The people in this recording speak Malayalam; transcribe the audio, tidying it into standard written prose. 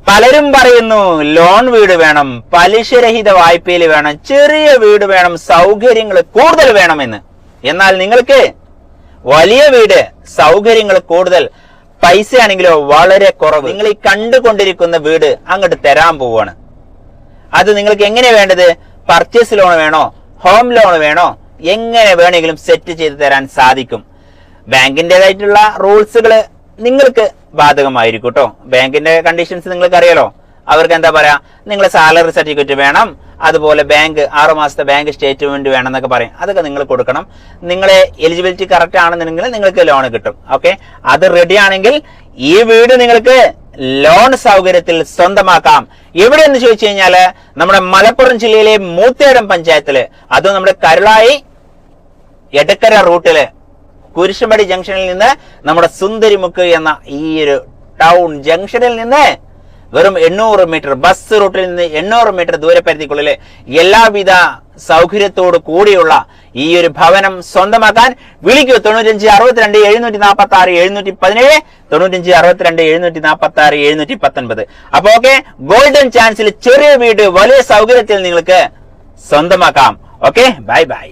പലരും പറയുന്നു ലോൺ വീട് വേണം, പലിശരഹിത വായ്പയിൽ വേണം, ചെറിയ വീട് വേണം, സൗകര്യങ്ങൾ കൂടുതൽ വേണമെന്ന്. എന്നാൽ നിങ്ങൾക്ക് വലിയ വീട്, സൗകര്യങ്ങൾ കൂടുതൽ, പൈസയാണെങ്കിലോ വളരെ കുറവ്, നിങ്ങൾ ഈ കണ്ടുകൊണ്ടിരിക്കുന്ന വീട് അങ്ങോട്ട് തരാൻ പോവാണ്. അത് നിങ്ങൾക്ക് എങ്ങനെ വേണ്ടത്? പർച്ചേസ് ലോൺ വേണോ, ഹോം ലോൺ വേണോ, എങ്ങനെ വേണമെങ്കിലും സെറ്റ് ചെയ്ത് തരാൻ സാധിക്കും. ബാങ്കിൻ്റെതായിട്ടുള്ള റൂൾസുകൾ നിങ്ങൾക്ക് ബാധകമായിരിക്കും കേട്ടോ. ബാങ്കിന്റെ കണ്ടീഷൻസ് നിങ്ങൾക്ക് അറിയാലോ. അവർക്ക് എന്താ പറയാ, നിങ്ങളെ സാലറി സർട്ടിഫിക്കറ്റ് വേണം, അതുപോലെ ബാങ്ക് 6 മാസത്തെ ബാങ്ക് സ്റ്റേറ്റ്മെന്റ് വേണം എന്നൊക്കെ പറയും. അതൊക്കെ നിങ്ങൾ കൊടുക്കണം. നിങ്ങളെ എലിജിബിലിറ്റി കറക്റ്റ് ആണെന്നുണ്ടെങ്കിൽ നിങ്ങൾക്ക് ലോൺ കിട്ടും. ഓക്കെ, അത് റെഡി ആണെങ്കിൽ ഈ വീട് നിങ്ങൾക്ക് ലോൺ സൗകര്യത്തിൽ സ്വന്തമാക്കാം. എവിടെയെന്ന് ചോദിച്ചു കഴിഞ്ഞാല് നമ്മുടെ മലപ്പുറം ജില്ലയിലെ മൂത്തേടം പഞ്ചായത്തില്, അതും നമ്മുടെ കരുളായി എടക്കര റൂട്ടില് കുരിശുമടി ജംഗ്ഷനിൽ നിന്ന് നമ്മുടെ സുന്ദരിമുക്ക് എന്ന ഈ ഒരു ടൗൺ ജംഗ്ഷനിൽ നിന്ന് വെറും 800 മീറ്റർ, ബസ് റൂട്ടിൽ നിന്ന് 800 മീറ്റർ ദൂരപരിധിക്കുള്ളിൽ എല്ലാവിധ സൗകര്യത്തോട് കൂടിയുള്ള ഈ ഒരു ഭവനം സ്വന്തമാക്കാൻ വിളിക്കൂ. 95 62 746 717, 95 62 746 719. അപ്പൊ ഓക്കെ, ഗോൾഡൻ ചാൻസിൽ ചെറിയ വീട് വലിയ സൗകര്യത്തിൽ നിങ്ങൾക്ക് സ്വന്തമാക്കാം. Okay, bye bye.